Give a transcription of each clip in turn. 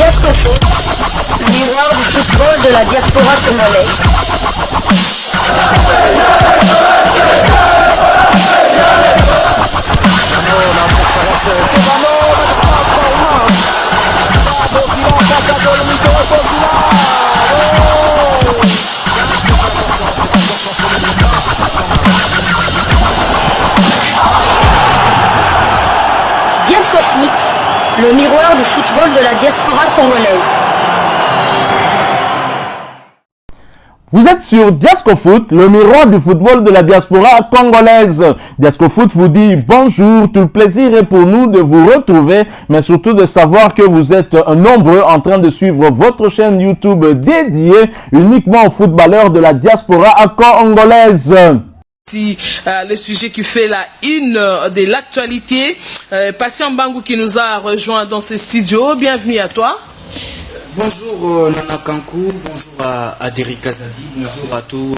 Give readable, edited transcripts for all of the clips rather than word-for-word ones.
Diascofoot, le miroir du football de la diaspora congolaise. Diascofoot, le miroir du football de la diaspora congolaise. Vous êtes sur Diascofoot, le miroir du football de la diaspora congolaise. Diascofoot vous dit bonjour, tout le plaisir est pour nous de vous retrouver, mais surtout de savoir que vous êtes nombreux en train de suivre votre chaîne YouTube dédiée uniquement aux footballeurs de la diaspora congolaise. Le sujet qui fait la une de l'actualité. Patient Mbangou qui nous a rejoint dans ce studio. Bienvenue à toi. Bonjour Nana Kankou, bonjour à Derrick Kazadi, bonjour à tous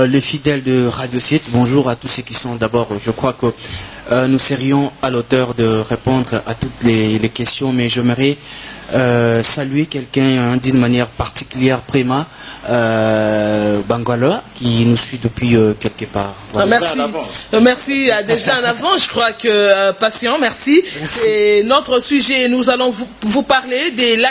les fidèles de Radio 7, bonjour à tous ceux qui sont d'abord, je crois que nous serions à l'auteur de répondre à toutes les questions, mais j'aimerais saluer quelqu'un d'une manière particulière, Préma Bangala, qui nous suit depuis quelque part. Voilà. Merci déjà en avant, je crois que patient, merci. Et notre sujet, nous allons vous parler de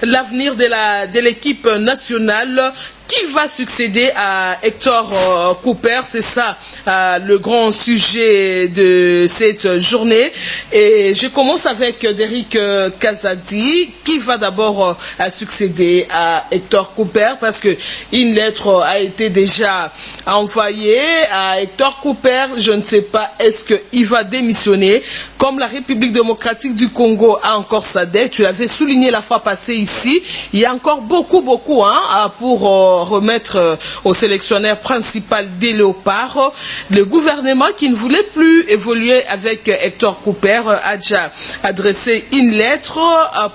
l'avenir de l'équipe nationale. Qui va succéder à Hector Cooper? C'est ça le grand sujet de cette journée. Et je commence avec Derrick Kazadi. Qui va d'abord succéder à Hector Cooper? Parce que une lettre a été déjà envoyée à Hector Cooper. Je ne sais pas, est-ce qu'il va démissionner? Comme la République démocratique du Congo a encore sa dette, tu l'avais souligné la fois passée ici, il y a encore beaucoup pour remettre au sélectionneur principal des Léopards. Le gouvernement qui ne voulait plus évoluer avec Hector Cooper a déjà adressé une lettre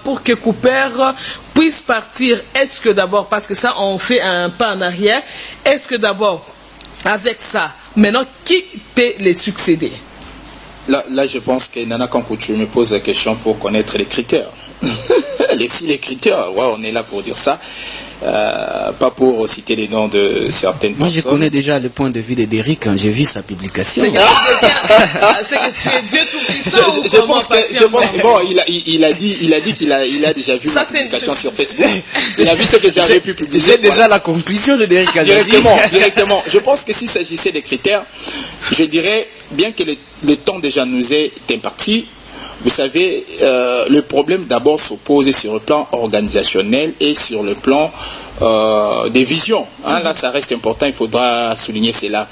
pour que Cooper puisse partir. Est-ce que d'abord, parce que ça on fait un pas en arrière, est-ce que d'abord avec ça, maintenant qui peut les succéder? Là, je pense que Nana Kankou, tu me poses la question pour connaître les critères. les critères, ouais, on est là pour dire ça. Pas pour citer les noms de certaines personnes. Moi, je connais déjà le point de vue de Derrick quand j'ai vu sa publication. C'est que tu es Dieu tout-puissant. Je pense que bon, il a dit qu'il a déjà vu ma publication sur Facebook. Il a vu ce que j'avais pu publier. J'ai déjà la conclusion de Derrick Kazadi. Directement. Je pense que s'il s'agissait des critères, je dirais, bien que le temps déjà nous est imparti, vous savez, le problème d'abord s'oppose sur le plan organisationnel et sur le plan des visions. Là, ça reste important, il faudra souligner cela.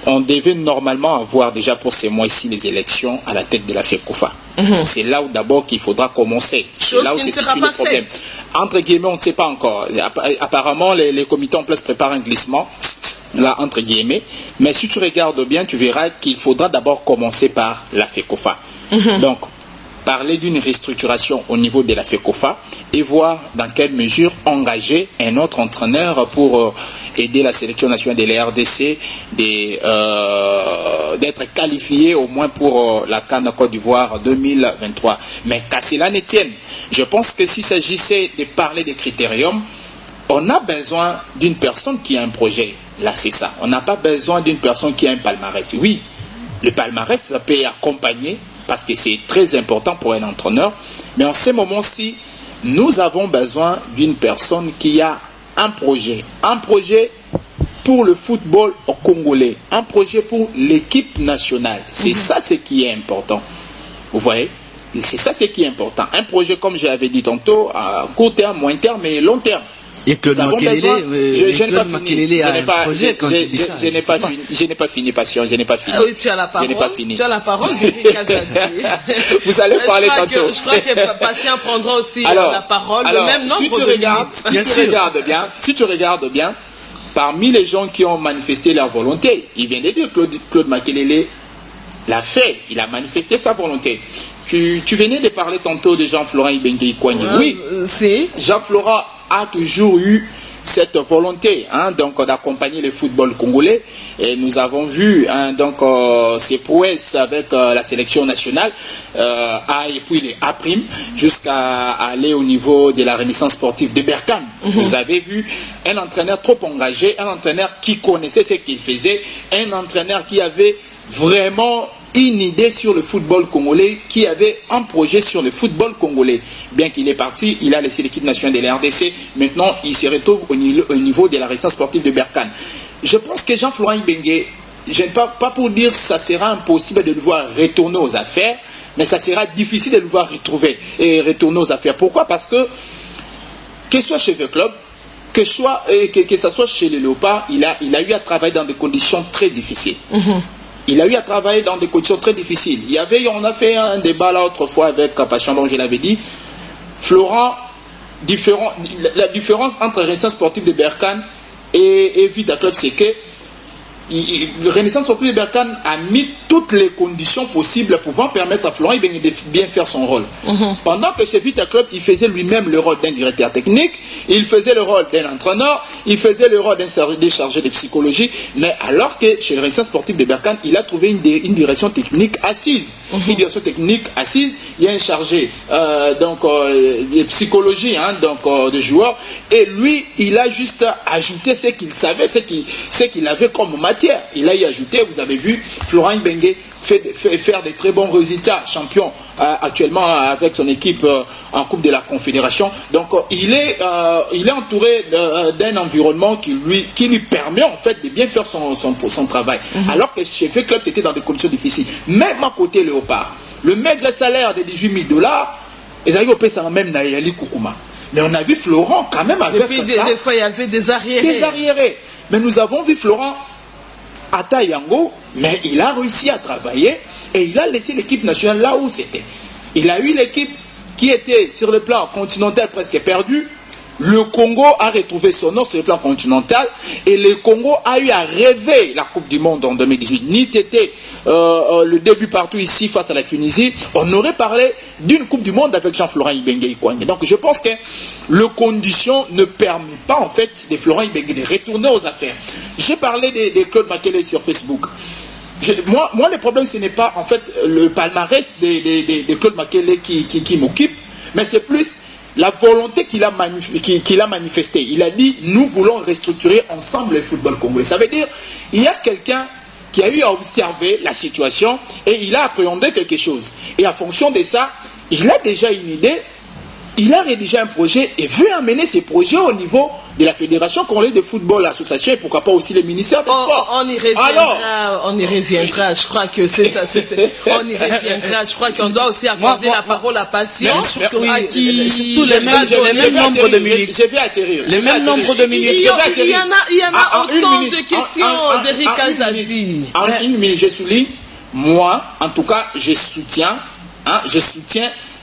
On devait normalement avoir déjà pour ces mois-ci les élections à la tête de la FECOFA. C'est là où d'abord qu'il faudra commencer. C'est là où se situe le problème. Entre guillemets, on ne sait pas encore. Apparemment, les comités en place préparent un glissement. Là, entre guillemets. Mais si tu regardes bien, tu verras qu'il faudra d'abord commencer par la FECOFA. Donc, parler d'une restructuration au niveau de la FECOFA et voir dans quelle mesure engager un autre entraîneur pour aider la sélection nationale de la RDC d'être qualifié au moins pour la CAN Côte d'Ivoire 2023. Mais qu'à cela ne tienne, je pense que s'il s'agissait de parler des critériums, on a besoin d'une personne qui a un projet. Là, c'est ça. On n'a pas besoin d'une personne qui a un palmarès. Oui, le palmarès, ça peut accompagner parce que c'est très important pour un entraîneur. Mais en ce moment-ci, nous avons besoin d'une personne qui a un projet pour le football congolais, un projet pour l'équipe nationale. C'est ça ce qui est important. Vous voyez? C'est ça ce qui est important. Un projet, comme je l'avais dit tantôt, à court terme, moyen terme et long terme. Et Claude Makelele, je n'ai pas fini, patient, je n'ai pas fini. Ah oui, tu as la parole. Je n'ai pas fini. Tu as la parole, vous allez parler tantôt. Je crois que patient prendra aussi la parole, le même nombre si tu regardes bien, parmi les gens qui ont manifesté leur volonté, il vient de dire Claude Makelele l'a fait, il a manifesté sa volonté. Tu venais de parler tantôt de Jean-Florent Ibenge Ikwanye. Oui, c'est Jean-Florent a toujours eu cette volonté donc d'accompagner le football congolais. Et nous avons vu donc ses prouesses avec la sélection nationale A et puis les A' jusqu'à aller au niveau de la Renaissance sportive de Berkane. Vous avez vu un entraîneur trop engagé, un entraîneur qui connaissait ce qu'il faisait, un entraîneur qui avait vraiment une idée sur le football congolais, qui avait un projet sur le football congolais. Bien qu'il est parti, il a laissé l'équipe nationale de la RDC. Maintenant, il se retrouve au niveau de la Renaissance sportive de Berkane. Je pense que Jean-Florent Ibenge, je ne parle pas pour dire que ça sera impossible de le voir retourner aux affaires, mais ça sera difficile de le voir retrouver et retourner aux affaires. Pourquoi? Parce que ce soit chez le club, que ce soit chez les Léopards, il a eu à travailler dans des conditions très difficiles. Il a eu à travailler dans des conditions très difficiles. On a fait un débat là autrefois avec Pachan, dont je l'avais dit. Florent, la différence entre Renaissance sportive de Berkane et Vita Club, c'est que le Renaissance sportive de Berkane a mis toutes les conditions possibles pouvant permettre à Florent de bien faire son rôle. Pendant que chez Vita Club, il faisait lui-même le rôle d'un directeur technique, il faisait le rôle d'un entraîneur, il faisait le rôle d'un chargé de psychologie, mais alors que chez le Renaissance sportive de Berkane, il a trouvé une direction technique assise. Une direction technique assise, il y a un chargé de psychologie de joueurs, et lui, il a juste ajouté ce qu'il savait, ce qu'il avait comme matière. Il a y ajouté, vous avez vu, Florent Ibenge faire des très bons résultats, champion actuellement avec son équipe en Coupe de la Confédération. Donc il est entouré d'un environnement qui lui permet en fait de bien faire son travail. Alors que chez V Club, c'était dans des conditions difficiles. Même à côté Léopard, le maigre salaire de $18 000, ils arrivent au pays même Nayali Koukouma. Mais on a vu Florent quand même avec ça. Des fois, il y avait des arriérés. Des arriérés. Mais nous avons vu Florent à Tayango, mais il a réussi à travailler et il a laissé l'équipe nationale là où c'était. Il a eu l'équipe qui était sur le plan continental presque perdue. Le Congo a retrouvé son nom sur le plan continental et le Congo a eu à rêver la Coupe du Monde en 2018. Ni était le début partout ici face à la Tunisie, on aurait parlé d'une Coupe du Monde avec Jean-Florent Ibenge Ikwanye. Donc je pense que les conditions ne permettent pas en fait de Florent Ibenge de retourner aux affaires. J'ai parlé des Claude Makélélé sur Facebook. Moi, le problème, ce n'est pas en fait le palmarès des Claude Makélélé qui m'occupe, mais c'est plus la volonté qu'il a manifestée. Il a dit, nous voulons restructurer ensemble le football congolais. Ça veut dire, il y a quelqu'un qui a eu à observer la situation et il a appréhendé quelque chose. Et en fonction de ça, il a déjà une idée, il a rédigé un projet et veut amener ces projets au niveau de la Fédération congolaise de football, l'association et pourquoi pas aussi les ministères des Sports. On y reviendra, je crois que c'est ça. On y reviendra, je crois qu'on doit aussi accorder la parole à Patient. Surtout le même nombre de minutes. Je vais atterrir. Le même nombre de minutes. Il y en a autant de questions d'Eric Azadi. En une minute, je souligne, moi, en tout cas, je soutiens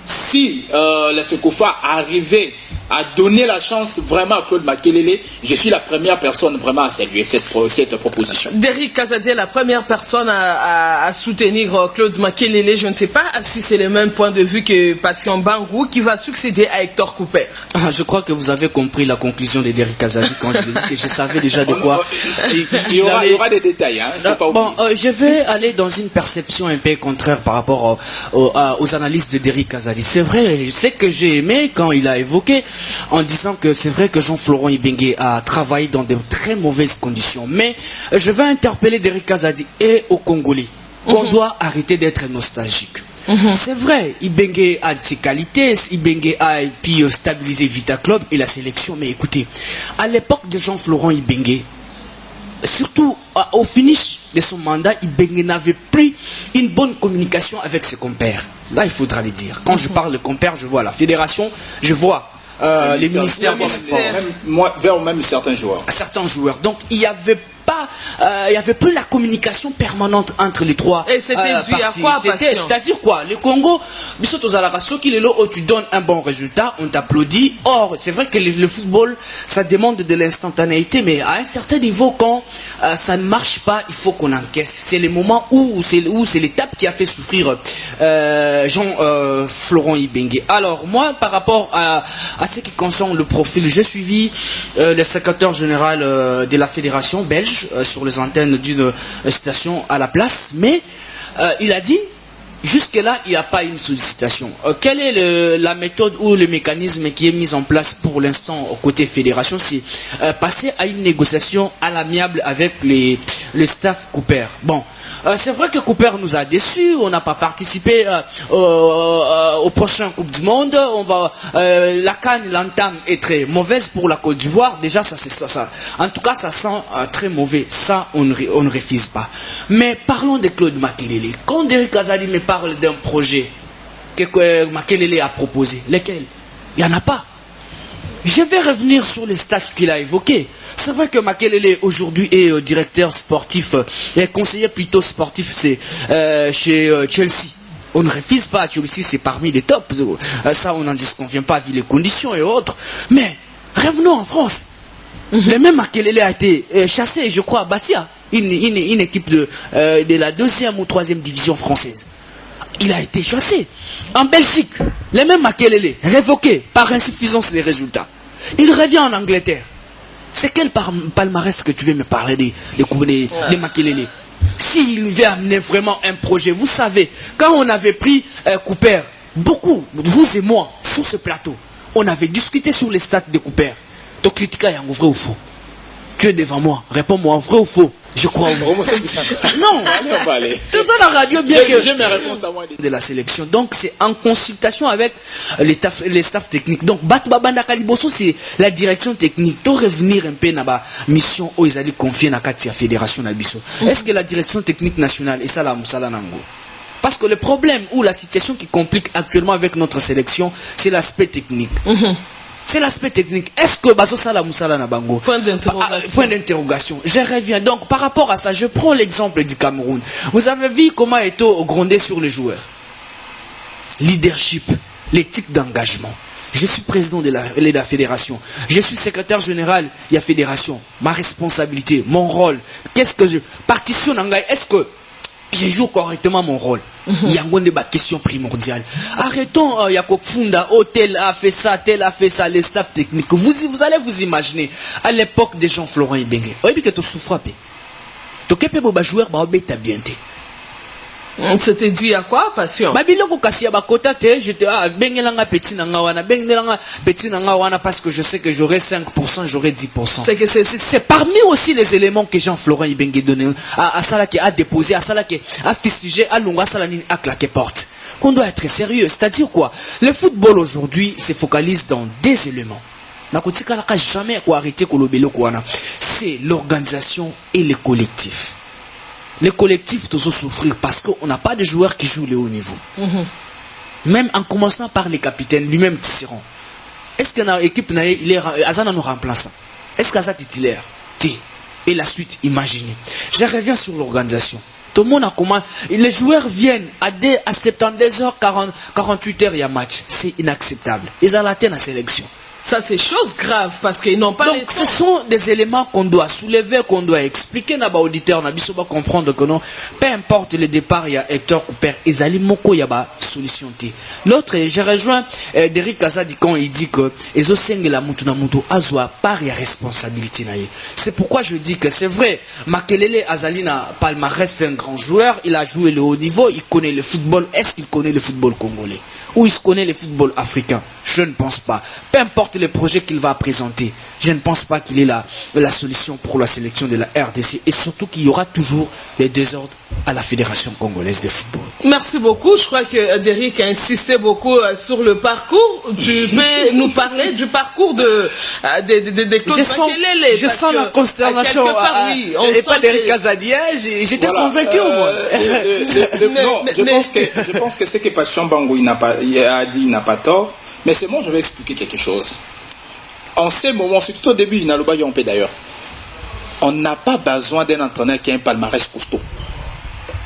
si la FECOFA arrivait à donner la chance vraiment à Claude Makélélé, je suis la première personne vraiment à saluer cette proposition. Derick Kazadi est la première personne à soutenir Claude Makélélé. Je ne sais pas si c'est le même point de vue que Patient Bangou qui va succéder à Hector Couper. Je crois que vous avez compris la conclusion de Derick Kazadi quand je l'ai dit, que je savais déjà de quoi. Il y aura des détails. Je vais aller dans une perception un peu contraire par rapport aux analyses de Derick Kazadi. C'est vrai, c'est que j'ai aimé quand il a évoqué en disant que c'est vrai que Jean-Florent Ibenge a travaillé dans de très mauvaises conditions. Mais je vais interpeller Derick Kazadi et aux Congolais qu'on doit arrêter d'être nostalgique. C'est vrai, Ibenge a de ses qualités, Ibenge a pu stabiliser Vita Club et la sélection. Mais écoutez, à l'époque de Jean-Florent Ibenge, surtout au finish de son mandat, Ibenge n'avait plus une bonne communication avec ses compères. Là, il faudra le dire. Quand je parle de compères, je vois la fédération, je vois les ministères des Sports. Vers même certains joueurs. Certains joueurs. Donc, il n'y avait pas il y avait plus la communication permanente entre les trois. Et c'était dû à quoi, c'est-à-dire quoi? Le Congo, tu donnes un bon résultat, on t'applaudit. Or, c'est vrai que le football, ça demande de l'instantanéité, mais à un certain niveau, quand ça ne marche pas, il faut qu'on encaisse. C'est le moment où c'est l'étape qui a fait souffrir Jean-Florent Ibenge. Alors, moi, par rapport à ce qui concerne le profil, j'ai suivi le secrétaire général de la fédération belge sur les antennes d'une station à la place, mais il a dit jusque-là, il n'y a pas une sollicitation. Quelle est la méthode ou le mécanisme qui est mis en place pour l'instant au côté fédération? C'est passer à une négociation à l'amiable avec les staff Cooper. Bon, c'est vrai que Cooper nous a déçus. On n'a pas participé au prochain Coupe du Monde. La CAN, l'entame est très mauvaise pour la Côte d'Ivoire. Déjà, ça. En tout cas, ça sent très mauvais. Ça, on ne refuse pas. Mais parlons de Claude Makelele. Quand Derrick Azadi me parle d'un projet que Makelele a proposé, lequel? Il n'y en a pas. Je vais revenir sur les stats qu'il a évoqués. C'est vrai que Makelele aujourd'hui est directeur sportif, conseiller plutôt sportif, c'est chez Chelsea. On ne refuse pas à Chelsea, c'est parmi les tops. Ça, on n'en disconvient pas vu les conditions et autres. Mais revenons en France. Le même Makelele a été chassé, je crois, à Bastia, une équipe de la 2e ou 3e division française. Il a été chassé. En Belgique, le même Makelele, révoqué par insuffisance des résultats. Il revient en Angleterre. C'est quel palmarès que tu veux me parler de Makelele? S'il veut amener vraiment un projet, vous savez, quand on avait pris Cooper, beaucoup, vous et moi, sur ce plateau, on avait discuté sur les stats de Cooper. Tu critiques en vrai ou faux? Tu es devant moi, réponds-moi en vrai ou faux? Je crois au vrai. Non, allez, on va aller. Tout ça la radio, bien que j'ai mes réponses à moi de la sélection. Donc c'est en consultation avec les staffs techniques. Donc Batbabanda Kaliboso, c'est la direction technique. Tu revenir un peu dans la mission où ils allaient confier dans la fédération Nabiso. Est-ce que la direction technique nationale est ça la Moussala Nango? Parce que le problème ou la situation qui complique actuellement avec notre sélection, c'est l'aspect technique. C'est l'aspect technique. Est-ce que Baso Sala Moussala Nabango? Point d'interrogation. Point d'interrogation. Je reviens. Donc, par rapport à ça, je prends l'exemple du Cameroun. Vous avez vu comment est grondé sur les joueurs. Leadership, l'éthique d'engagement. Je suis président de la fédération. Je suis secrétaire général de la fédération. Ma responsabilité, mon rôle. Qu'est-ce que je partitionne en est-ce que je joue correctement mon rôle? Il y a une question primordiale. Arrêtons, Yacob Funda, tel a fait ça, les staffs techniques. Vous allez vous imaginer, à l'époque de Jean-Florent Ibenge, tu souffres. Tu es joueur, bien. C'était dû à quoi, Passion? Parce que je sais que j'aurai 5%, j'aurai 10%. C'est parmi aussi les éléments que Jean-Florent Ibenge donné à Salah qui a déposé, à Salah qui a fustigé, à Lunga Salanine a claqué porte. Qu'on doit être sérieux. C'est-à-dire quoi? Le football aujourd'hui se focalise dans des éléments. C'est l'organisation et le collectif. Les collectifs doivent souffrir parce qu'on n'a pas de joueurs qui jouent le haut niveau. Même en commençant par les capitaines, lui-même Tisserand. Est-ce que l'équipe il est remplaçant? Est-ce qu'il y a titulaire? Et la suite, imaginez. Je reviens sur l'organisation. Tout le monde a comment. Les joueurs viennent à 72h, 48h, il y a match. C'est inacceptable. Ils ont atteint la sélection. Ça, c'est chose grave parce qu'ils n'ont pas. Donc, ce sont des éléments qu'on doit soulever, qu'on doit expliquer. N'a pas auditeur, n'a pas comprendre que non. Peu importe le départ, il y a Hector Cooper, Ezali Moko, il y a solution. L'autre, j'ai rejoint Derrick Azadi quand il dit que Ezo Sengela Mutuna Mutu Azwa par la responsabilité. C'est pourquoi je dis que c'est vrai. Makelele Azalina Palmarès, c'est un grand joueur. Il a joué le haut niveau. Il connaît le football. Est-ce qu'il connaît le football congolais? Ou il connaît le football africain? Je ne pense pas. Peu importe le projet qu'il va présenter, je ne pense pas qu'il ait la solution pour la sélection de la RDC. Et surtout qu'il y aura toujours les désordres à la Fédération congolaise de football. Merci beaucoup. Je crois que Derrick a insisté beaucoup sur le parcours. Tu peux nous parler du parcours de Claude Makelele? Je sens la consternation. Et pas Derrick Azadi. J'étais convaincu au moins. Je pense que ce que Passion Bango a dit n'a pas tort. Mais c'est bon, je vais expliquer quelque chose. En ces moments, c'est tout au début, il n'a pas d'ailleurs. on n'a pas besoin d'un entraîneur qui a un palmarès costaud.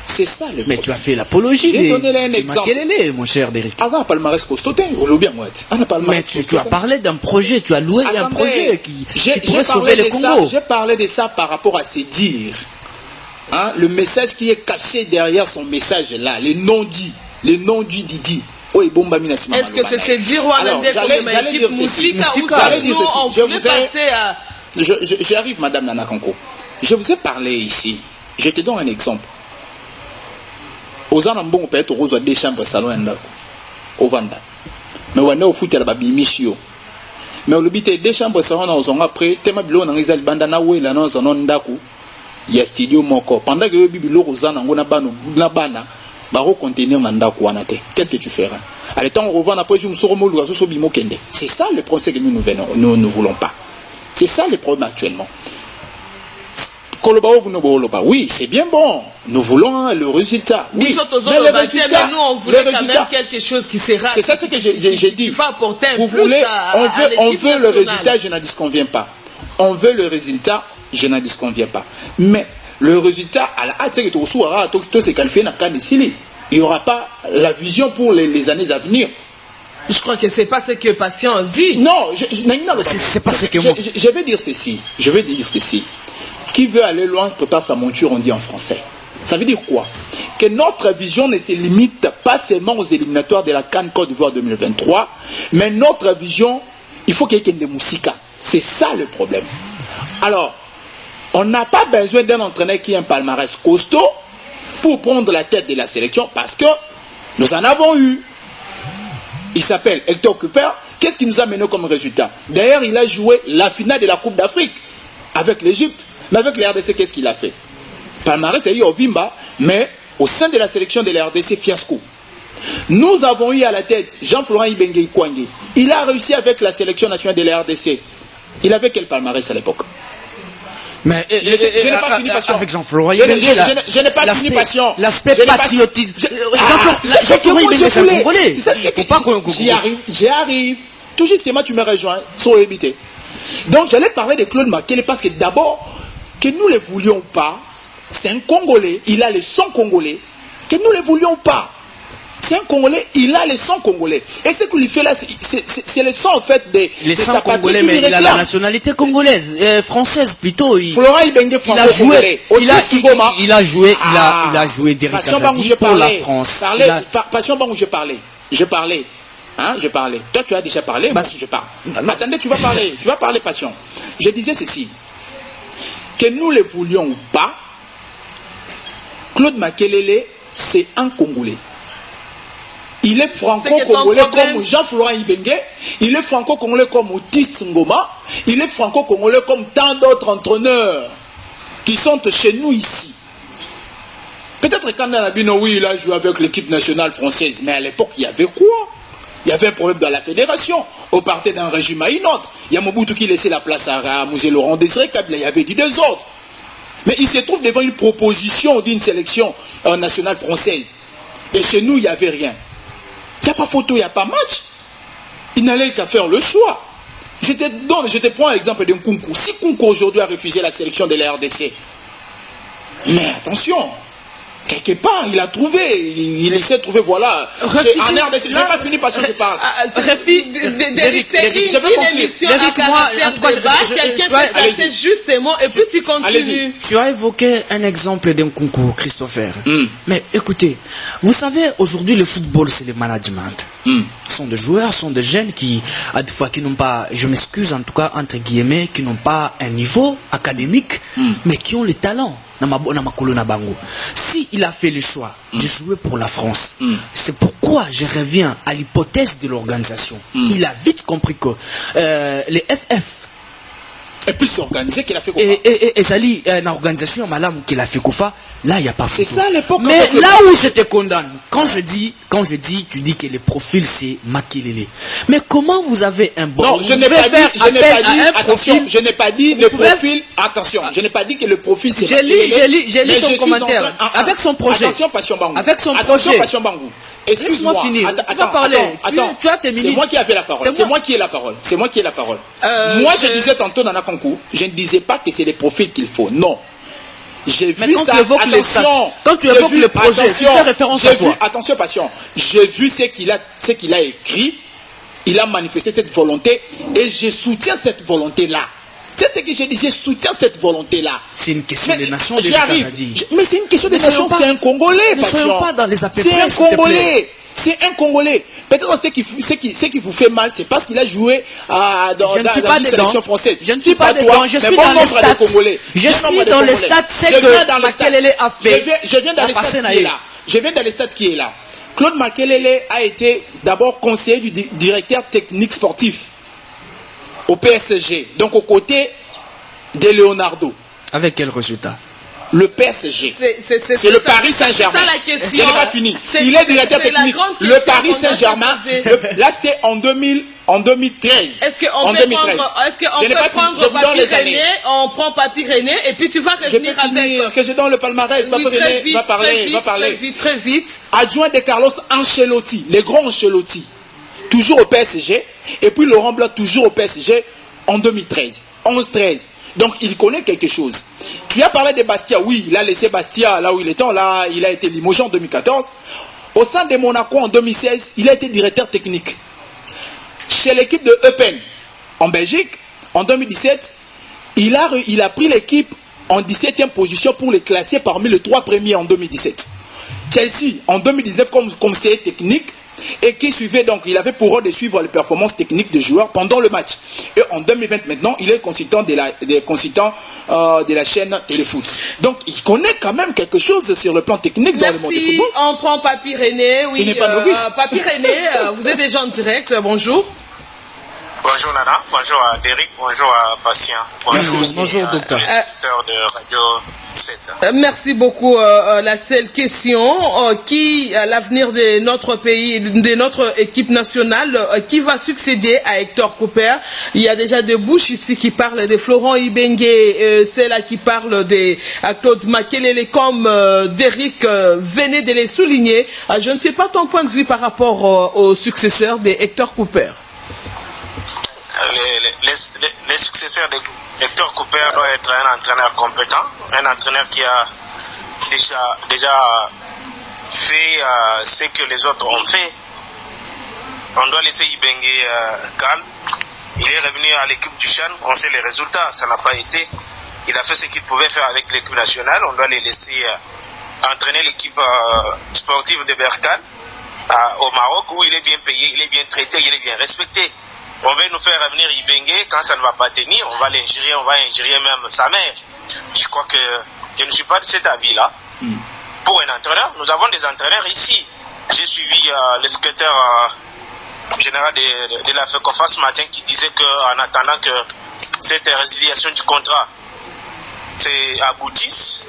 C'est ça le problème. Mais tu as fait l'apologie. J'ai donné là un exemple. Makelele, mon cher Derrick. Ah, un palmarès costaud, mais tu as parlé d'un projet, tu as loué un projet qui pourrait sauver le Congo. J'ai parlé de ça par rapport à ses dires. Hein, le message qui est caché derrière son message là, les non-dits Didi. Est-ce que c'est ces dires ou un équipe Moussika ou nous on voulait passer à... J'arrive, Madame Nana Kanko. Je vous ai parlé ici. Je te donne un exemple. Aux Anambon, peut-être au Rose des chambres salon au Vanda. Mais on a au foot à la Babimisio. Mais au lobby des chambres salon aux après, Tema Bilo dans les Albandana ou la non en Ndaku. Il y a studio Moko. Pendant que Bibilo aux Anambon na bana, baro contenir Nandaku anate. Qu'est-ce que tu feras? À l'état, on revend après, je me suis remonté à ce Bimokende. C'est ça le procès que nous ne voulons pas. C'est ça le problème actuellement. Oui, c'est bien bon. Nous voulons le résultat. Oui. Mais le résultat, nous, on voulait quand même quelque chose qui sera. C'est ça ce que j'ai dit. Va apporter un vous plus voulez, on veut le résultat, je n'en disconviens pas. On veut le résultat, je n'en disconviens pas. Mais le résultat, il n'y aura pas la vision pour les années à venir. Je crois que c'est pas ce que Patient dit. Non, c'est pas ce que moi. Je vais dire ceci. Qui veut aller loin prépare sa monture, on dit en français. Ça veut dire quoi? Que notre vision ne se limite pas seulement aux éliminatoires de la CAN Côte d'Ivoire 2023, mais notre vision, il faut qu'il y ait des Moussika. C'est ça le problème. Alors, on n'a pas besoin d'un entraîneur qui a un palmarès costaud pour prendre la tête de la sélection, parce que nous en avons eu. Il s'appelle Hector Cooper. Qu'est-ce qui nous a mené comme résultat? D'ailleurs, il a joué la finale de la Coupe d'Afrique avec l'Égypte. Mais avec les RDC, qu'est-ce qu'il a fait? Palmarès, c'est eu au Vimba, mais au sein de la sélection de la RDC, fiasco. Nous avons eu à la tête Jean-Florent Ibenge Kwangé. Il a réussi avec la sélection nationale de la RDC. Il avait quel palmarès à l'époque? Mais je n'ai pas fini patient. Avec Jean-Florent Ibenge, je n'ai pas fini patient. L'aspect patriotisme. Jean-Florent Ibenge, c'est un Congolais. Faut pas qu'on... J'y arrive. Tout justement, tu me rejoins sur l'ébité. Donc, j'allais parler de Claude Makélélé parce que d'abord, que nous ne le voulions pas, c'est un Congolais, il a le son congolais, que nous ne le voulions pas. C'est un Congolais, il a le son congolais. Et ce qu'il fait là, c'est le son en fait des son congolais, mais il a la nationalité congolaise, française plutôt. Florent Ibenge, il a joué Derrick Kazadi pour la France. Passion où je parlais. Je parlais. Toi, tu as déjà parlé, moi aussi je parle. Attendez, tu vas parler, Passion. Je disais ceci. Que nous le voulions ou pas, Claude Makélélé, c'est un Congolais. Il est franco-congolais comme Jean-Florent Ibenge, il est franco-congolais comme Otis Ngoma, il est franco-congolais comme tant d'autres entraîneurs qui sont chez nous ici. Peut-être quand Nabino, oui, il a joué avec l'équipe nationale française, mais à l'époque, il y avait quoi? Il y avait un problème dans la fédération. On partait d'un régime à une autre. Il y a Mobutu qui laissait la place à Mouzé Laurent Désiré Kabila. Il y avait dit des autres. Mais il se trouve devant une proposition d'une sélection nationale française. Et chez nous, il n'y avait rien. Il n'y a pas photo, il n'y a pas match. Il n'allait qu'à faire le choix. Je te prends l'exemple d'un Nkunku. Si Nkunku aujourd'hui a refusé la sélection de la RDC, mais attention, quelque part, il a trouvé, il essaie de trouver, voilà. En RDC, je n'ai pas fini parce que je parle. Derrick, c'est une émission à caractère débat. Quelqu'un peut passer justement et puis tu continues. Tu as évoqué un exemple d'un concours, Christopher. Mais écoutez, vous savez, aujourd'hui, le football, c'est le management. Ce sont des joueurs, ce sont des jeunes qui, à des fois, qui n'ont pas, je m'excuse en tout cas, entre guillemets, qui n'ont pas un niveau académique, mais qui ont le talent. Si il a fait le choix de jouer pour la France, c'est pourquoi je reviens à l'hypothèse de l'organisation. Il a vite compris que les FF est plus organisé qu'il a fait Kofa. Et Zali, une organisation, madame, qu'il a fait Kofa, là, il n'y a pas photo. C'est ça l'époque. Mais là où je te condamne, quand je dis, tu dis que le profil, c'est Makélélé. Mais comment vous avez un bon... Non, je n'ai pas dit le profil, attention, je n'ai pas dit que le profil, c'est Makélélé. J'ai lu ton commentaire. Avec son projet. Attention, Passion Bangou. Avec son projet. Passion Bangou. Excuse-moi, finir. Tu vas parler. Tu as tes minutes. C'est moi qui ai la parole. C'est moi qui ai la parole. Moi, je disais tantôt dans la Kankou, je ne disais pas que c'est les profils qu'il faut. Non. J'ai Mais vu quand ça. tu évoques les stats, quand tu évoques le projet, tu fais référence à quoi? Attention, patient. J'ai vu ce qu'il a écrit. Il a manifesté cette volonté et je soutiens cette volonté-là. C'est ce que j'ai dit, je soutiens cette volonté-là. C'est une question des nations, mais c'est une question des nations, c'est un Congolais, ne soyons pas dans les appels. C'est un Congolais. C'est un Congolais. Peut-être ce qui vous fait mal, c'est parce qu'il a joué dans la sélection française. Je ne suis pas dedans. Je suis dans les stats. Je suis dans les stats. C'est que Makelele a fait. Je viens dans les stats qui est là. Je viens dans les stats qui est là. Claude Makelele a été d'abord conseiller du directeur technique sportif au PSG, donc aux côtés de Leonardo. Avec quel résultat? Le PSG. C'est le Paris Saint-Germain. C'est ça la question. Je n'ai pas fini. Il est directeur technique. Le Paris Saint-Germain. Là, c'était en 2013. Est-ce qu'on peut prendre Papi René, on prend Papi René et puis tu vas revenir avec... Que je donne le palmarès. Papi René va parler. Très vite. Adjoint de Carlos Ancelotti, les grands Ancelotti, toujours au PSG. Et puis Laurent Blanc, toujours au PSG en 2013. 11-13. Donc il connaît quelque chose. Tu as parlé de Bastia, oui, il a laissé Bastia là où il était, là il a été limogé en 2014. Au sein de Monaco en 2016, il a été directeur technique. Chez l'équipe de Eupen en Belgique, en 2017, il a pris l'équipe en 17e position pour les classer parmi les 3 premiers en 2017. Chelsea en 2019 comme conseiller technique. Et qui suivait donc, il avait pour rôle de suivre les performances techniques des joueurs pendant le match. Et en 2020 maintenant, il est consultant de la chaîne Téléfoot. Donc il connaît quand même quelque chose sur le plan technique dans le monde du football. On prend Papi René, oui. Il n'est pas novice. Papi René, vous êtes déjà en direct, bonjour. Bonjour Nana, bonjour à Derek, bonjour à Patient. Bonjour docteur. De Radio 7. Merci beaucoup. La seule question, qui l'avenir de notre pays, de notre équipe nationale, qui va succéder à Hector Cooper? Il y a déjà des bouches ici qui parlent de Florent Ibenge, celle-là qui parle de Claude Makelele, comme Derek venait de les souligner. Je ne sais pas ton point de vue par rapport au successeur de Hector Cooper. Les successeurs de Hector Cooper doivent être un entraîneur compétent, un entraîneur qui a déjà fait ce que les autres ont fait. On doit laisser Ibenge calme. Il est revenu à l'équipe du Chan, on sait les résultats, ça n'a pas été. Il a fait ce qu'il pouvait faire avec l'équipe nationale, on doit les laisser entraîner l'équipe sportive de Berkane au Maroc, où il est bien payé, il est bien traité, il est bien respecté. On va nous faire revenir Ibenge, quand ça ne va pas tenir, on va injurier même sa mère. Je crois que je ne suis pas de cet avis-là. Pour un entraîneur, nous avons des entraîneurs ici. J'ai suivi le secrétaire général de la FECOFA ce matin qui disait qu'en attendant que cette résiliation du contrat aboutisse,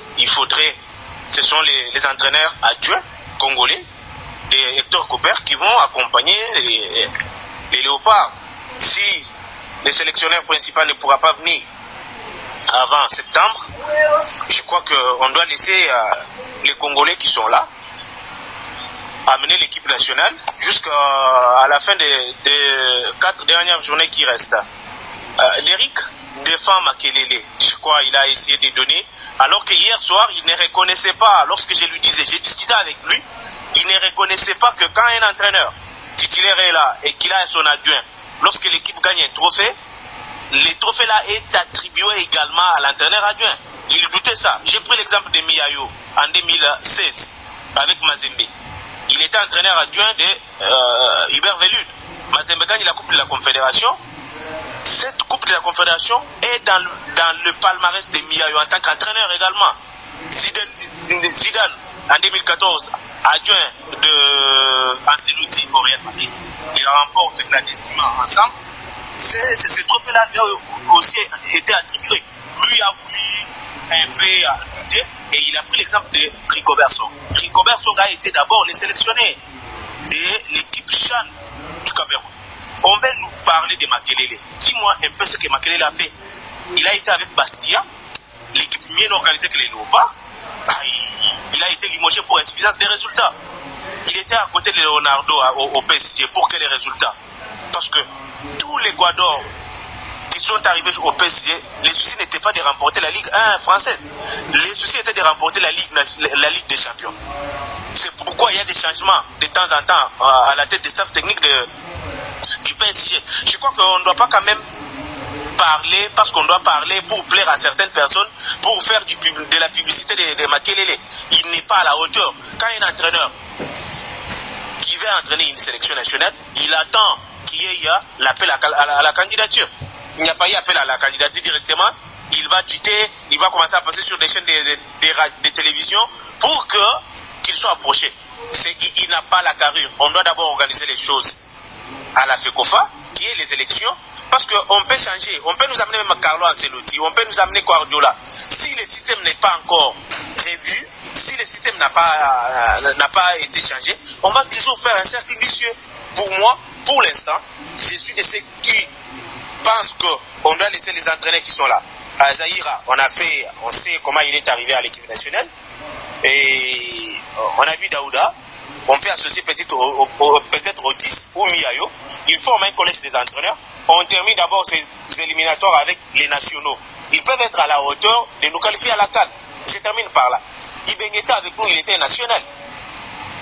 ce sont les entraîneurs adjoints congolais de Hector Cooper qui vont accompagner les Léopards. Si le sélectionneur principal ne pourra pas venir avant septembre, je crois qu'on doit laisser les Congolais qui sont là amener l'équipe nationale jusqu'à la fin des 4 dernières journées qui restent. Derek défend Makelele. Je crois qu'il a essayé de donner, alors que hier soir, il ne reconnaissait pas, lorsque je lui disais, j'ai discuté avec lui, il ne reconnaissait pas que quand un entraîneur titulaire est là et qu'il a son adjoint, lorsque l'équipe gagne un trophée, le trophée là est attribué également à l'entraîneur adjoint. Il doutait ça. J'ai pris l'exemple de Miayo en 2016 avec Mazembe. Il était entraîneur adjoint de Hubert Velud. Mazembe gagne la Coupe de la Confédération. Cette Coupe de la Confédération est dans le palmarès de Miayo en tant qu'entraîneur également. Zidane en 2014, adjoint de Ancelotti au Real Madrid. Il remporte la décima ensemble. Ce trophée-là aussi été attribué. Lui a voulu un peu lutter et il a pris l'exemple de Rigobert Song. Rigobert Song a été d'abord le sélectionné de l'équipe Chan du Cameroun. On va nous parler de Makelele. Dis-moi un peu ce que Makelele a fait. Il a été avec Bastia, l'équipe mieux organisée que les Léopards. Il a été limogé pour insuffisance des résultats. Il était à côté de Leonardo au PSG pour quels résultats? Parce que tous les Guadors qui sont arrivés au PSG, les soucis n'étaient pas de remporter la Ligue 1 française. Les soucis étaient de remporter la Ligue des Champions. C'est pourquoi il y a des changements de temps en temps à la tête des staff techniques du PSG. Je crois qu'on ne doit pas quand même parler, parce qu'on doit parler pour plaire à certaines personnes, pour faire de la publicité de Makelele. Il n'est pas à la hauteur. Quand un entraîneur qui veut entraîner une sélection nationale, il attend qu'il y ait l'appel à la candidature. Il n'y a pas eu appel à la candidature directement. Il va tuter, il va commencer à passer sur des chaînes de télévision pour qu'il soit approché. Il n'a pas la carrure. On doit d'abord organiser les choses à la FECOFA, qui est les élections, parce qu'on peut changer. On peut nous amener même Carlo Ancelotti, on peut nous amener Guardiola. Si le système n'est pas encore prévu, si le système n'a pas été changé, on va toujours faire un cercle vicieux. Pour moi, pour l'instant, je suis de ceux qui pensent qu'on doit laisser les entraîneurs qui sont là. À Zaïra, on sait comment il est arrivé à l'équipe nationale. Et on a vu Daouda. On peut associer peut-être Otis ou Miayo. Il forme un collège des entraîneurs. On termine d'abord ces éliminatoires avec les nationaux. Ils peuvent être à la hauteur de nous qualifier à la CAN. Je termine par là. Ibeng était avec nous, il était national.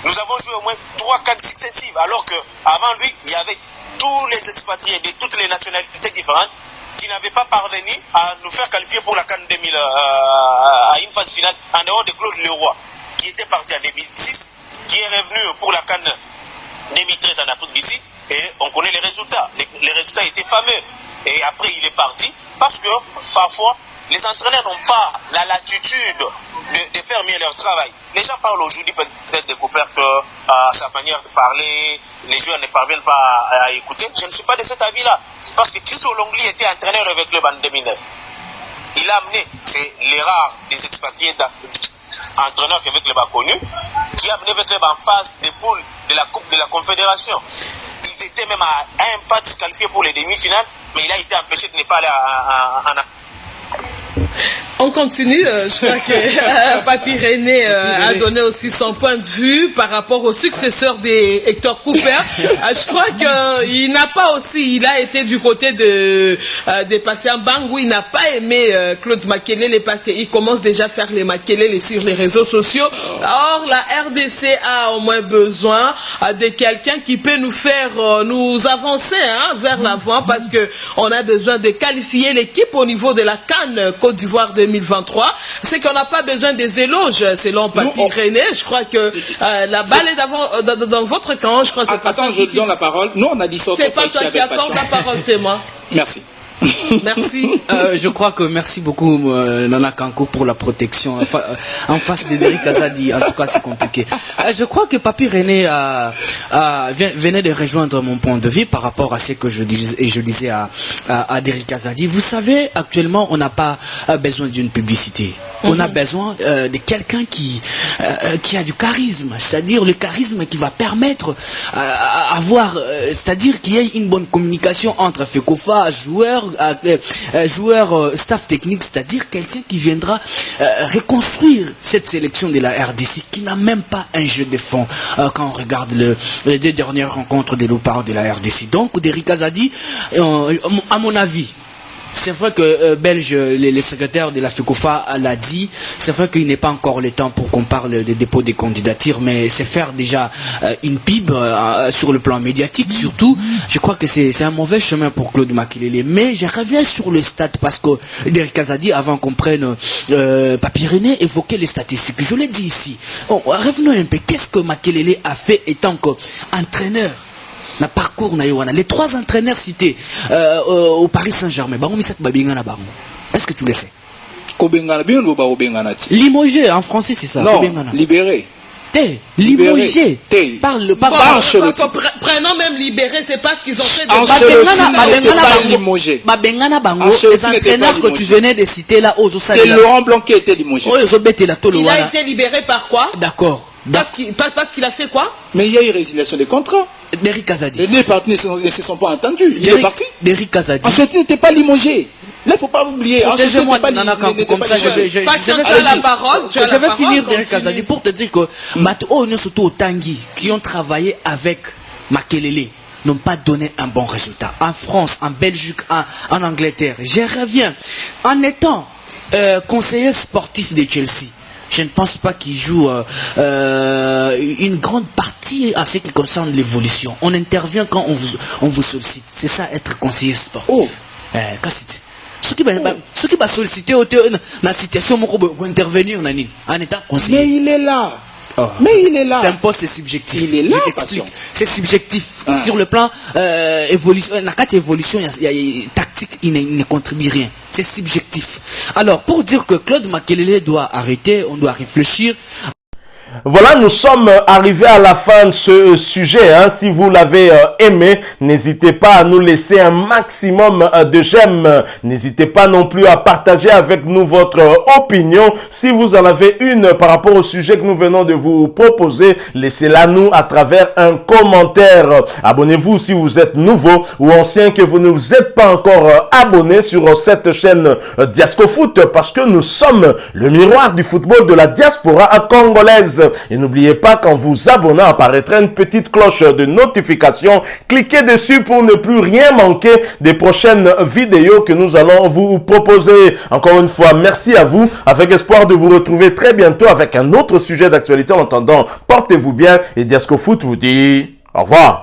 Nous avons joué au moins 3 CAN successives, alors qu'avant lui, il y avait tous les expatriés de toutes les nationalités différentes qui n'avaient pas parvenu à nous faire qualifier pour la CAN 2000 à une phase finale, en dehors de Claude Leroy, qui était parti en 2006, qui est revenu pour la CAN 2013 en Afrique du Sud, et on connaît les résultats. Les résultats étaient fameux. Et après, il est parti, parce que parfois, les entraîneurs n'ont pas la latitude de faire mieux leur travail. Les gens parlent aujourd'hui peut-être de Cooper à sa manière de parler, les joueurs ne parviennent pas à écouter. Je ne suis pas de cet avis-là. Parce que Chris Olongli était entraîneur avec le club en 2009. Il a amené, c'est les rares des expatriés entraîneurs que le club a connu, qui a amené le club en phase des poules de la Coupe de la Confédération. Ils étaient même à un pas de se qualifier pour les demi-finales, mais il a été empêché de ne pas aller en On continue, je crois que Papy René a donné aussi son point de vue par rapport au successeur d'Hector Cooper. Je crois qu'il n'a pas aussi, il a été du côté de Patient Bangou, il n'a pas aimé Claude Makelele parce qu'il commence déjà à faire les Makelele sur les réseaux sociaux. Or, la RDC a au moins besoin de quelqu'un qui peut nous faire nous avancer vers l'avant, parce qu'on a besoin de qualifier l'équipe au niveau de la CAN Côte d'Ivoire 2023. C'est qu'on n'a pas besoin des éloges, selon Papy René. Je crois que la balle est dans votre camp. Je crois que c'est pas Attends, je donne la parole. Nous, on a dit ça. C'est pas toi qui accorde la parole, c'est moi. Merci. Merci. Je crois que merci beaucoup Nana Kanko pour la protection en face d'Eric Azadi. En tout cas, c'est compliqué. Je crois que Papy René venait de rejoindre mon point de vue par rapport à ce que je disais à Eric Azadi. Vous savez, actuellement, on n'a pas besoin d'une publicité. On a besoin de quelqu'un qui a du charisme, c'est-à-dire le charisme qui va permettre c'est-à-dire qu'il y ait une bonne communication entre FECOFA, joueurs, staff technique, c'est-à-dire quelqu'un qui viendra reconstruire cette sélection de la RDC qui n'a même pas un jeu de fond quand on regarde les 2 dernières rencontres des Léopards de la RDC. Donc, Eric Azadi, à mon avis, c'est vrai que Belge, les secrétaires de la FECOFA l'a dit, c'est vrai qu'il n'est pas encore le temps pour qu'on parle des dépôts des candidatures, mais c'est faire déjà une pib sur le plan médiatique surtout. Je crois que c'est un mauvais chemin pour Claude Makelele. Mais je reviens sur le stade parce que Eric Azadi, avant qu'on prenne Papy René, évoquait les statistiques. Je l'ai dit ici. Revenons un peu. Qu'est-ce que Makelele a fait étant qu'entraîneur? Na parcours na yowana. Les 3 entraîneurs cités au Paris Saint-Germain. Est-ce que tu le sais? Limogé, en français c'est ça. Non, libéré. Limogé. Parle. Prenons même libéré, c'est pas ce qu'ils ont fait de les entraîneurs que tu venais de citer là, c'est Laurent Blanc qui était limogé. Il a été libéré par quoi? D'accord. Parce qu'il a fait quoi? Mais il y a eu résiliation des contrats. Eric Azadi. Les 2 parties ne se sont pas entendus. Il est parti. Eric Azadi. Ensuite, il n'était pas limogé. Là, il ne faut pas oublier. Protégez-moi, Nana Kanko, comme ça, je vais finir d'Eric Azadi pour te dire que Mato, surtout au Tanguy, qui ont travaillé avec Makelele. n'ont pas donné un bon résultat. En France, en Belgique, en Angleterre. Je reviens. En étant conseiller sportif de Chelsea, je ne pense pas qu'il joue une grande partie à ce qui concerne l'évolution. On intervient quand on vous sollicite. C'est ça, être conseiller sportif. Ce qui va solliciter dans la situation pour intervenir en étant conseiller. Mais il est là. Mais il est là. C'est un poste subjectif. Il est là. Je t'explique. C'est subjectif. Sur le plan évolution, tactique, il ne contribue rien. C'est subjectif. Alors, pour dire que Claude Makelele doit arrêter, on doit réfléchir. Voilà, nous sommes arrivés à la fin de ce sujet. Hein. Si vous l'avez aimé, n'hésitez pas à nous laisser un maximum de j'aime. N'hésitez pas non plus à partager avec nous votre opinion. Si vous en avez une par rapport au sujet que nous venons de vous proposer, laissez-la nous à travers un commentaire. Abonnez-vous si vous êtes nouveau ou ancien, que vous ne vous êtes pas encore abonné sur cette chaîne Diascofoot, parce que nous sommes le miroir du football de la diaspora congolaise. Et n'oubliez pas, qu'en vous abonnant, apparaîtra une petite cloche de notification. Cliquez dessus pour ne plus rien manquer des prochaines vidéos que nous allons vous proposer. Encore une fois, merci à vous, avec espoir de vous retrouver très bientôt avec un autre sujet d'actualité. En attendant, portez-vous bien et Diascofoot vous dit au revoir.